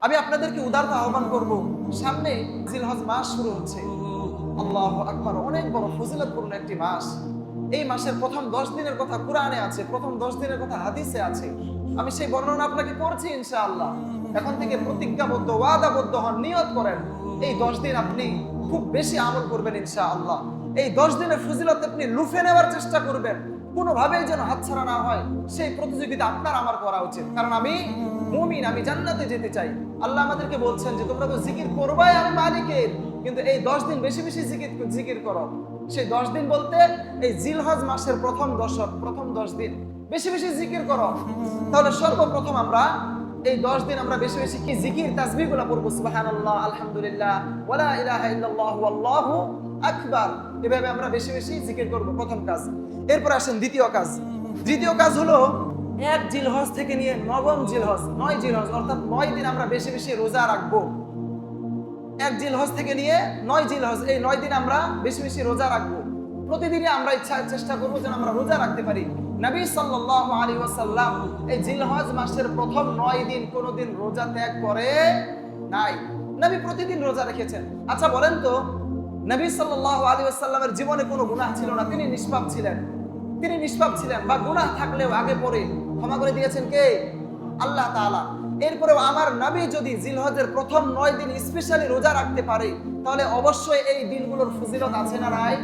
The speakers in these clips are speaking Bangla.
আমি আপনাদেরকে উদারতা আহ্বান করব, সামনে জিলহজ মাস শুরু হচ্ছে। আল্লাহু আকবার, অনেক বড় ফজিলতপূর্ণ একটি মাস। এই মাসের প্রথম 10 দিনের কথা কুরআনে আছে, প্রথম 10 দিনের কথা হাদিসে আছে। আমি সেই বর্ণনা আপনাকে করছি ইনশাআল্লাহ। এখন থেকে প্রতিজ্ঞাবদ্ধ, ওয়াদাবদ্ধ হন, নিয়ত করেন এই 10 দিন আপনি খুব বেশি আমল করবেন ইনশাআল্লাহ। এই 10 দিনের ফজিলত আপনি লুফে নেওয়ার চেষ্টা করবেন, কোনোভাবেই যেন হাতছাড়া না হয়। সেই প্রতিযোগিতা আপনার আমার করা উচিত, কারণ আমি মুমিন, আমি জান্নাতে যেতে চাই। আল্লাহ আমাদেরকে বলছেন যে তোমরা তো জিকির করবাই আমি মালিকের, কিন্তু এই 10 দিন বেশি বেশি জিকির করো। সেই 10 দিন বলতে এই জিলহজ মাসের প্রথম 10 দিন বেশি বেশি জিকির করো। তাহলে সর্বপ্রথম আমরা এই 10 দিন আমরা বেশি বেশি কি জিকির তাসবিহগুলো পড়বো, সুবহানাল্লাহ, আলহামদুলিল্লাহ, ওয়ালা ইলাহা ইল্লাল্লাহ, ওয়াল্লাহু আকবার। এভাবে আমরা বেশি বেশি জিকির করব, প্রথম কাজ। এরপর আসেন দ্বিতীয় কাজ। দ্বিতীয় কাজ হলো 1 জিলহজ থেকে নিয়ে 9 জিলহজ, 9 জিলহজ অর্থাৎ 9 দিন আমরা বেশি বেশি রোজা রাখবো। 1 জিলহজ থেকে নিয়ে 9 জিলহজ, এই 9 দিন আমরা বেশি বেশি রোজা রাখবো। প্রতিদিনই আমরা চেষ্টা করবো যেন আমরা রোজা রাখতে পারি। নবী সাল্লাল্লাহু আলাইহি ওয়াসাল্লাম এই জিলহজ মাসের প্রথম 9 দিন কোনোদিন রোজা ত্যাগ করে নাই। নবী প্রতিদিন রোজা রেখেছেন। আচ্ছা বলেন তো, নবী সাল্লাল্লাহু আলাইহি ওয়াসাল্লামের জীবনে কোনো গুনাহ ছিল না, তিনি নিষ্পাপ ছিলেন। তিনি নিষ্পাপ ছিলেন, বা গুনাহ থাকলেও আগে পরে ক্ষমা করে দিয়েছেন কে? আল্লাহ তাআলা। এরপরেও আমার নবী যদি জিলহজের প্রথম 9 দিন স্পেশালি রোজা রাখতে পারে, তাহলে অবশ্যই এই দিনগুলোর ফজিলত আছে না নাই?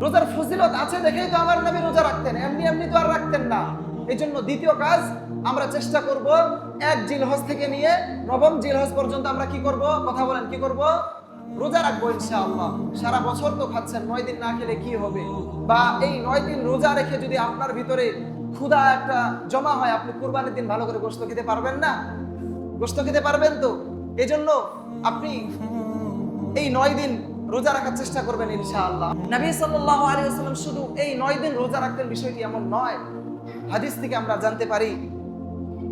রোজার ফজিলত আছে দেখেই তো আমার নবী রোজা রাখতেন, এমনি এমনি তো আর রাখতেন না। এই জন্য দ্বিতীয় কাজ আমরা চেষ্টা করব 1 জিলহজ থেকে নিয়ে 9 জিলহজ পর্যন্ত আমরা কি করব? কথা বলেন, কি করব? রোজা রাখবো ইনশাআল্লাহ। সারা বছর তো খাচ্ছেন, 9 দিন না খেলে কি হবে? বা এই 9 দিন রোজা রেখে যদি আপনার ভিতরে ক্ষুধা একটা জমা হয়, আপনি কুরবানির দিন ভালো করে গোশত খেতে পারবেন না? গোশত খেতে পারবেন তো? এই জন্য আপনি এই 9 দিন রোজা রাখার চেষ্টা করবেন ইনশাআল্লাহ। নবী সাল্লাল্লাহু আলাইহি ওয়াসাল্লাম শুধু এই 9 দিন রোজা রাখতেন, বিষয়টি এমন নয়। হাদিস থেকে আমরা জানতে পারি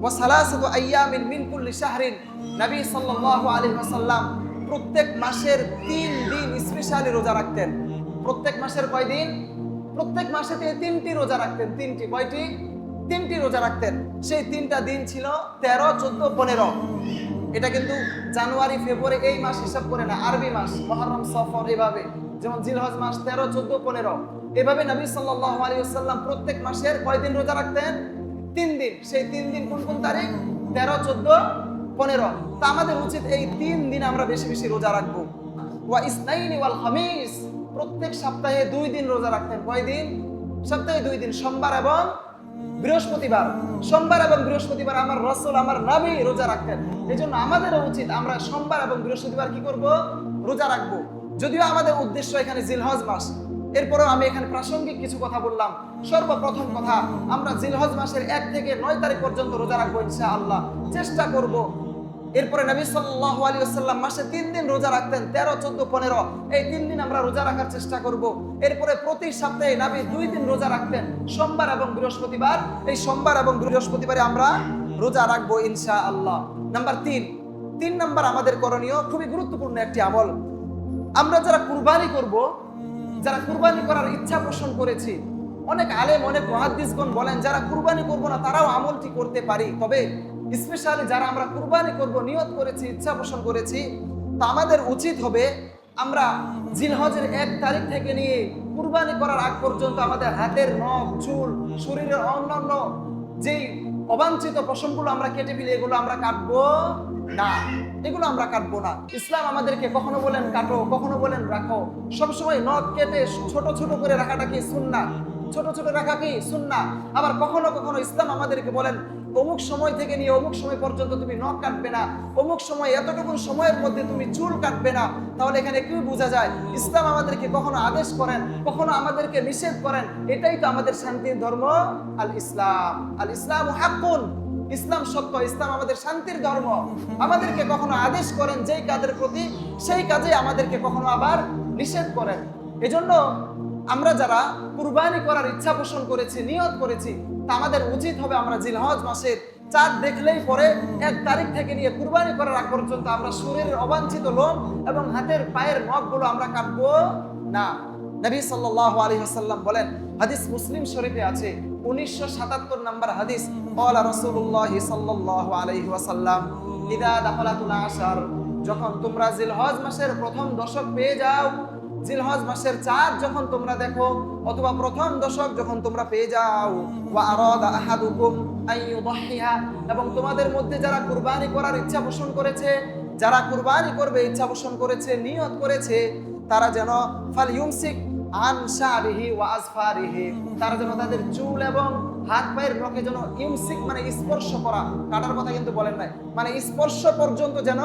ওয়া সালাসাতু আইয়ামিন মিন কুল্লি শাহরিন, নবী সাল্লাল্লাহু আলাইহি ওয়াসাল্লাম প্রত্যেক মাসের 3 দিন স্পেশালি রোজা রাখতেন। প্রত্যেক মাসের কয় দিন? প্রত্যেক মাসে তিনি 3টি রোজা রাখতেন। 3টি, কয়টি? 3টি রোজা রাখতেন। সেই 3টা দিন ছিল 13, 14, 15। এটা কিন্তু জানুয়ারি, ফেব্রুয়ারি এই মাস হিসাব করে না, আরবি মাস, মুহররম, সফর, এভাবে। যেমন জিলহজ মাস 13, 14, 15, এভাবে নবী সাল্লাল্লাহু আলাইহি ওয়াসাল্লাম প্রত্যেক মাসের কয় দিন রোজা রাখতেন? 3 দিন। সেই 3 দিন কোন কোন তারিখ? 13, 14, 15। তা আমাদের উচিত এই 3 দিন আমরা বেশি বেশি রোজা রাখবো। ওয়া ইসনাইনি ওয়াল খামিস, প্রত্যেক সপ্তাহে 2 দিন রোজা রাখতেন। কয় দিন? সপ্তাহে 2 দিন, সোমবার এবং বৃহস্পতিবার। সোমবার এবং বৃহস্পতিবার আমার রাসূল, আমার নবী রোজা রাখতেন। এজন্য আমাদেরও উচিত আমরা সোমবার এবং বৃহস্পতিবার কি করব? রোজা রাখবো। যদিও আমাদের উদ্দেশ্য এখানে জিলহজ মাস, এরপরেও আমি এখানে প্রাসঙ্গিক কিছু কথা বললাম। সর্বপ্রথম কথা, আমরা জিলহজ মাসের 1 থেকে 9 তারিখ পর্যন্ত রোজা রাখবো ইনশাআল্লাহ, চেষ্টা করব। এরপরে নবী সাল্লাল্লাহু আলাইহি ওয়াসাল্লাম মাসে 3 দিন রোজা রাখতেন, 13, 14, 15। এই 3 দিন আমরা রোজা রাখার চেষ্টা করব। এরপরে প্রতি সপ্তাহে নবী 2 দিন রোজা রাখতেন, সোমবার এবং বৃহস্পতিবার। এই সোমবার এবং বৃহস্পতিবারে আমরা রোজা রাখবো ইনশাআল্লাহ। নাম্বার 3 নাম্বার আমাদের করণীয়, খুবই গুরুত্বপূর্ণ একটি আমল। আমরা যারা কুরবানি করব, যারা কুরবানি করার ইচ্ছা পোষণ করেছি, অনেক আলেম, অনেক মুহাদ্দিসগণ বলেন যারা কুরবানি করব না তারাও আমলটি করতে পারি। তবে স্পেশালি যারা আমরা কুরবানি করব নিয়ত করেছি, ইচ্ছা পোষণ করেছি, তা আমাদের উচিত হবে আমরা জিলহজের 1 তারিখ থেকে নিয়ে কুরবানি করার আগ পর্যন্ত আমাদের হাতের নখ, চুল, শরীরের অন্যান্য যেই অবাঞ্ছিত পশমগুলো আমরা কেটে ফেলি, এগুলো আমরা কাটবো না। এগুলো আমরা কাটবো না। ইসলাম আমাদেরকে কখনো বলেন কাটো, কখনো বলেন রাখো। সবসময় নখ কেটে ছোট ছোট করে রাখাটা কি সুন্নাহ? ছোট ছোট রাখা কি সুন্নাহ? আবার কখনো কখনো ইসলাম আমাদেরকে বলেন অমুক সময় থেকে নিয়ে অমুক সময় পর্যন্ত তুমি নখ কাটবে না, অমুক সময় এতটুকু সময়ের মধ্যে তুমি চুল কাটবে না। তাহলে এখানে কি বোঝা যায়? ইসলাম আমাদেরকে কখনো আদেশ করেন, কখনো আমাদেরকে নিষেধ করেন। এটাই তো আমাদের শান্তির ধর্ম, আল ইসলাম। আল ইসলামু হাক্কুন, ইসলাম সত্য, ইসলাম আমাদের শান্তির ধর্ম। আমাদেরকে কখনো আদেশ করেন যেই কাজের প্রতি, সেই কাজে আমাদেরকে কখনো আবার নিষেধ করেন। এজন্য আমরা যারা কুরবানি করার ইচ্ছা পোষণ করেছি, নিয়ত করেছি, তা আমাদের উচিত হবে আমরা জিলহজ মাসের চাঁদ দেখলেই পরে 1 তারিখ থেকে নিয়ে কুরবানি করার আগ পর্যন্ত আমরা শরীরের অবাঞ্ছিত লোম এবং হাতের পায়ের নখগুলো আমরা কাটবো না। নবী সাল্লাল্লাহু আলাইহি ওয়াসাল্লাম বলেন, হাদিস মুসলিম শরীফে আছে, 1977 নম্বর হাদিস, ক্বালা রাসূলুল্লাহ সাল্লাল্লাহু আলাইহি ওয়াসাল্লাম, ইদা দাখালাতুল আশার, যখন তোমরা জিলহজ মাসের প্রথম দশক পেয়ে যাও, জিলহজ মাসের চাঁদ যখন তোমরা দেখো অথবা প্রথম দশক যখন তোমরা পেয়ে যাও, ওয়া আরাদা আহাদুকুম আইয়ুদহিয়া, এবং তোমাদের মধ্যে যারা কুরবানি করার ইচ্ছা পোষণ করেছে, যারা কুরবানি করবে ইচ্ছা পোষণ করেছে, নিয়ত করেছে, তারা যেন ফালইউমসিক আন শারিহি ওয়া আসফারিহি, তারা যেন তাদের চুল এবং হাত পায়ের নখে যেন ইউমসিক মানে স্পর্শ করা, কাটার কথা কিন্তু বলেন নাই, মানে স্পর্শ পর্যন্ত যেন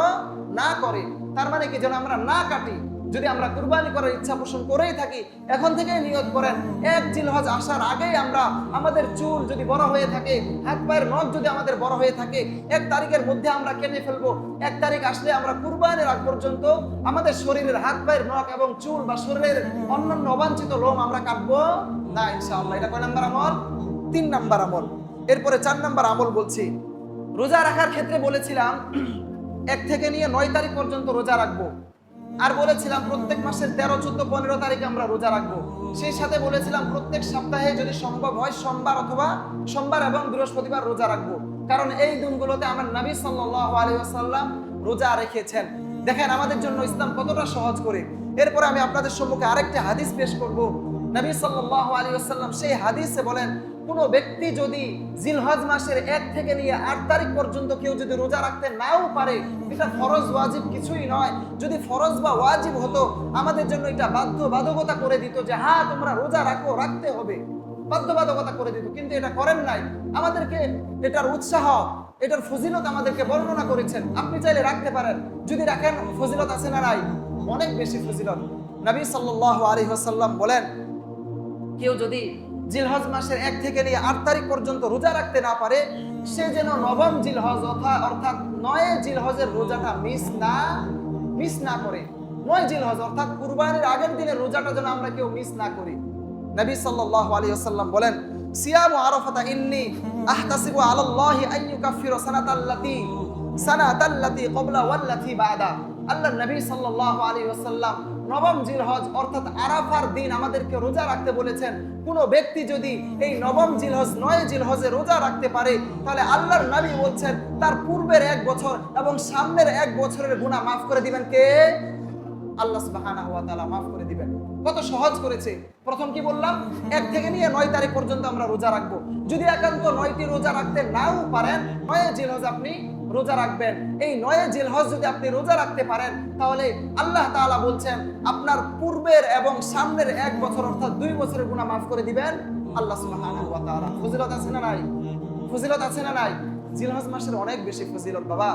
না করে। তার মানে কি, যেন আমরা না কাটি। যদি আমরা কুরবানি করার ইচ্ছা পোষণ করেই থাকি, এখন থেকে নিয়ত করেন এক জিলহজ আসার আগেই আমরা আমাদের চুল যদি বড় হয়ে থাকে, হাত পায়ের নখ যদি আমাদের বড় হয়ে থাকে, 1 তারিখের মধ্যে আমরা কেটে ফেলবো। 1 তারিখ আসলে আমরা কুরবানির আগ পর্যন্ত আমাদের শরীরের হাত পায়ের নখ এবং চুল বা শরীরের অন্যান্য অবাঞ্ছিত লোম আমরা কাটবো না ইনশাআল্লাহ। এটা কয় নাম্বার আমল? 3 নাম্বার আমল। এরপরে 4 নাম্বার আমল বলছি। রোজা রাখার ক্ষেত্রে বলেছিলাম 1 থেকে নিয়ে 9 তারিখ পর্যন্ত রোজা রাখবো, আর বলেছিলাম প্রত্যেক মাসের 13, 14, 15 তারিখে আমরা রোজা রাখবো। সেই সাথে বলেছিলাম প্রত্যেক সপ্তাহে যদি সম্ভব হয় সোমবার এবং বৃহস্পতিবার রোজা রাখবো, কারণ এই দিনগুলোতে আমার নবী সাল্লাল্লাহু আলাইহি ওয়াসাল্লাম রোজা রেখেছেন। দেখেন আমাদের জন্য ইসলাম কতটা সহজ করে। এরপরে আমি আপনাদের সম্মুখে আরেকটি হাদিস পেশ করব। নবী সাল্লাল্লাহু আলাইহি ওয়াসাল্লাম সেই হাদিসে বলেন, কোন ব্যক্তি যদি জিলহজ মাসের 1 থেকে নিয়ে 8 তারিখ পর্যন্ত কেউ যদি রোজা রাখতে নাও পারে, এটা ফরজ ওয়াজিব কিছুই নয়। যদি ফরজ বা ওয়াজিব হতো আমাদের জন্য এটা বাধ্যবাধকতা করে দিত যে হ্যাঁ তোমরা রোজা রাখো, রাখতে হবে, বাধ্যবাধকতা করে দিত, কিন্তু এটা করেন নাই। আমাদেরকে এটার উৎসাহ, এটার ফজিলত আমাদেরকে বর্ণনা করেছেন। আপনি চাইলে রাখতে পারেন, যদি রাখেন ফজিলত আছে না নাই? অনেক বেশি ফজিলত। নবী সাল্লাল্লাহু আলাইহি ওয়াসাল্লাম বলেন, কেউ যদি জিলহজ মাসের 1 থেকে নিয়ে 8 তারিখ পর্যন্ত রোজা রাখতে না পারে, সে যেন নবম জিলহজ অর্থাৎ 9 জিলহজের রোজাটা মিস না করে। 9 জিলহজ অর্থাৎ কুরবানির আগের দিনের রোজাটা যেন আমরা কেউ মিস না করি। নবী সাল্লাল্লাহু আলাইহি ওয়াসাল্লাম বলেন, সিয়ামু আরাফাতা ইন্নী আহতাসিবু আলাল্লাহি আন ইউকাফফিরা সানাতাল্লাতী ক্বাবলা ওয়াল্লাতী বা'দা। আল্লাহর নবী সাল্লাল্লাহু আলাইহি ওয়াসাল্লাম নবম জিলহজ অর্থাৎ আরাফার দিন আমাদেরকে রোজা রাখতে বলেছেন। কোন ব্যক্তি যদি এই নবম জিলহজ 9 জিলহজে রোজা রাখতে পারে, তাহলে আল্লাহর নবী বলছেন তার পূর্বের 1 বছর এবং সামনের 1 বছরের গুনাহ মাফ করে দিবেন কে? আল্লাহ সুবহানাহু ওয়া তাআলা মাফ করে দিবেন। কত সহজ করেছে। প্রথম কি বললাম? 1 থেকে নিয়ে 9 তারিখ পর্যন্ত আমরা রোজা রাখবো। যদি একান্ত 9টি রোজা রাখতে নাও পারেন, 9 জিলহজ আপনি রোজা রাখবেন। এই 9 জিলহজ যদি আপনি রোজা রাখতে পারেন, তাহলে আল্লাহ তাআলা বলছেন আপনার পূর্বের এবং সামনের 1 বছর অর্থাৎ 2 বছরের গুনাহ মাফ করে দিবেন আল্লাহ সুবহানাহু ওয়া তাআলা। ফজিলত আছে না নাই? ফজিলত আছে না নাই? জিলহজ মাসের অনেক বেশি ফজিলত বাবা।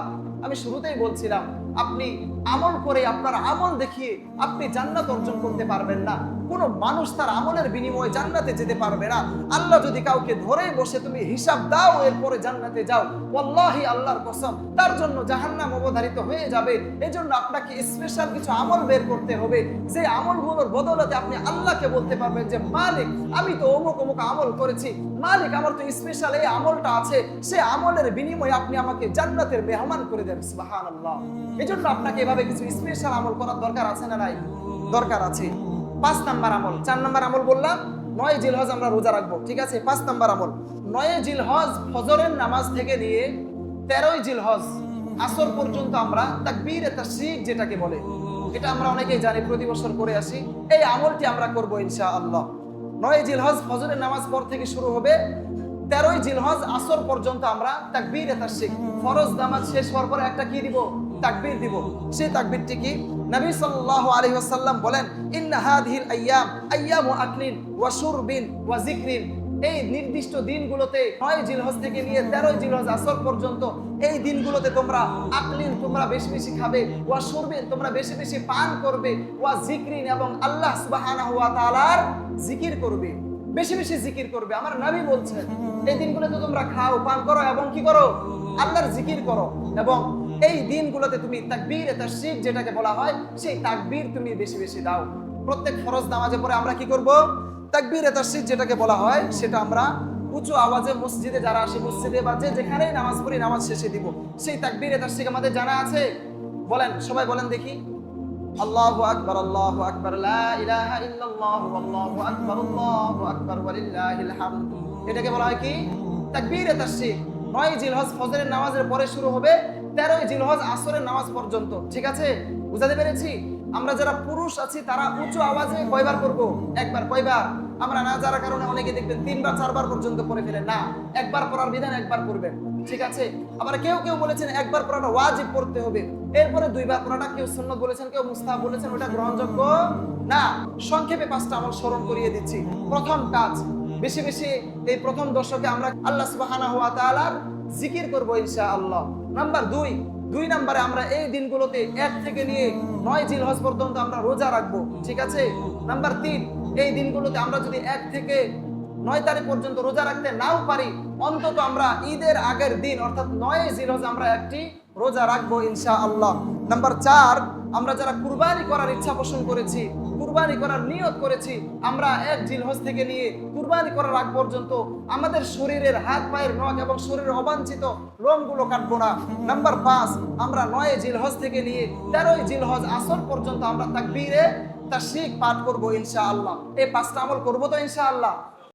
আমি শুরুতেই বলছিলাম, আপনি আমল করে, আপনার আমল দেখিয়ে আপনি জান্নাত অর্জন করতে পারবেন না। কোনো মানুষ তার আমলের বিনিময়ে জান্নাতে যেতে পারবে না। আল্লাহ যদি কাউকে ধরেই বসে তুমি হিসাব দাও এরপরে জান্নাতে যাও, ওয়াল্লাহি আল্লাহর কসম তার জন্য জাহান্নাম অবধারিত হয়ে যাবে। এজন্য আপনাকে স্পেশাল কিছু আমল বের করতে হবে, যে আমলগুলোর বদৌলতে আপনি আল্লাহকে বলতে পারবেন যে মালিক আমি তো অমুক অমুক আমল করেছি, মালিক আমার তো স্পেশাল এই আমলটা আছে, সে আমলের বিনিময়ে আপনি আমাকে জান্নাতের মেহমান করে দেন। সুবহানাল্লাহ। এজন্য আপনাকে এভাবে কিছু স্পেশাল আমল করার দরকার আছে না নাই? দরকার আছে। 5 নাম্বার আমল। 4 নাম্বার আমল বললাম 9 জিলহজ আমরা রোজা রাখবো, ঠিক আছে? 5 নাম্বার আমল, 9 জিলহজ ফজরের নামাজ থেকে নিয়ে 13 জিলহজ আসর পর্যন্ত আমরা তাকবীরে তাশরিক যেটাকে বলে, এটা আমরা অনেকেই জানি, প্রতি বছর করে আসি। এই আমলটি আমরা করব ইনশাআল্লাহ। 9 জিলহজ ফজরের নামাজ পর থেকে শুরু হবে, 13 জিলহজ আসর পর্যন্ত আমরা তাকবীরে তাশরিক, ফরজ নামাজ শেষ হওয়ার পরে একটা কি দিব? তাকবীর দিব। সেই তাকবীরটি কি? নবী সাল্লাল্লাহু আলাইহি ওয়াসাল্লাম বলেন, ইন্না হাযিহিল আইয়াম আইয়ামু আকলিন ওয়া শুরবিন ওয়া যিকরিন। এই নির্দিষ্ট দিনগুলোতে 9 জিলহজ থেকে নিয়ে 13 জিলহজ আসর পর্যন্ত এই দিনগুলোতে তোমরা আকলিন তোমরা বেশি বেশি খাবে, ওয়া শুরবিন তোমরা বেশি বেশি পান করবে, ওয়া যিকরিন এবং আল্লাহ সুবহানাহু ওয়া তাআলার জিকির করবে, বেশি বেশি জিকির করবে। আমার নবী বলছেন এই দিনগুলোতে তোমরা খাও, পান করো এবং কি করো? আল্লাহর জিকির করো। এবং এই দিনগুলোতে তুমি তাকবীরে তাশরিক যেটাকে বলা হয়, সেই তাকবীর তুমি বেশি বেশি দাও। প্রত্যেক ফরজ নামাজে পরে আমরা কি করব? তাকবীরে তাশরিক যেটাকে বলা হয় সেটা আমরা উঁচু আওয়াজে মসজিদে যারা আসে, মসজিদে বা যেখানেই নামাজ পড়ি নামাজ শেষে দিব। সেই তাকবীরে তাশরিক আমাদের জানা আছে? বলেন, সবাই বলেন দেখি। আল্লাহু আকবার, আল্লাহু আকবার, লা ইলাহা ইল্লাল্লাহু আল্লাহু আকবার ওয়ালিল্লাহিল হামদ। এটাকে বলা হয় কি? তাকবীরে তাশরিক। 9 জিলহজ ফজরের নামাজের পরে শুরু হবে, 13ই জিলহজ আসরের নামাজ পর্যন্ত। ঠিক আছে, বুঝাতে পেরেছি? আমরা যারা পুরুষ আছি তারা উঁচু আওয়াজে কয়বার করব? একবার। কয়বার? আমরা না জানার কারণে অনেকে দেখবেন 3 বার 4 বার পর্যন্ত পড়ে ফেলেন। না, একবার পড়ার বিধান একবার পড়বেন। ঠিক আছে, আবার কেউ কেউ বলেছেন একবার পড়াটা ওয়াজিব পড়তে হবে, এরপরে 2 বার পড়াটা কেউ সুন্নাত বলেছেন, কেউ মুস্তাহাব বলেছেন, ওটা গ্রহণযোগ্য না। সংক্ষেপে 5টা আমল স্মরণ করিয়ে দিচ্ছি। প্রথম কাজ, বেশি বেশি এই প্রথম দশকে আমরা আল্লাহ সুবহানাহু ওয়া তাআলার জিকির করব ইনশাআল্লাহ। নাম্বার 2 নম্বরে আমরা এই দিনগুলোতে 1 থেকে নিয়ে 9 জিলহজ পর্যন্ত আমরা রোজা রাখবো। ঠিক আছে। নাম্বার 3, এই দিনগুলোতে আমরা যদি 1 থেকে 9 তারিখ পর্যন্ত রোজা রাখতে নাও পারি, অন্তত আমরা ঈদের আগের দিন অর্থাৎ 9 জিলহজ আমরা একটি রোজা রাখবো ইনশাআল্লাহ। নাম্বার 4, আমরা যারা কুরবানি করার ইচ্ছা পোষণ করেছি, কুরবানি করার নিয়ত করেছি, আমরা 1 জিলহজ থেকে নিয়ে কুরবানি করার আগ পর্যন্ত আমাদের শরীরের হাত পায়ের নখ এবং শরীরের অবাঞ্ছিত লোমগুলো কাটবো না। নাম্বার 5, আমরা 9 জিলহজ থেকে নিয়ে 13ই জিলহজ আসর পর্যন্ত আমরা তাকবীরে তাশরিক পাঠ করবো ইনশাআল্লাহ। এই 5টা আমল করবো তো ইনশাআল্লাহ।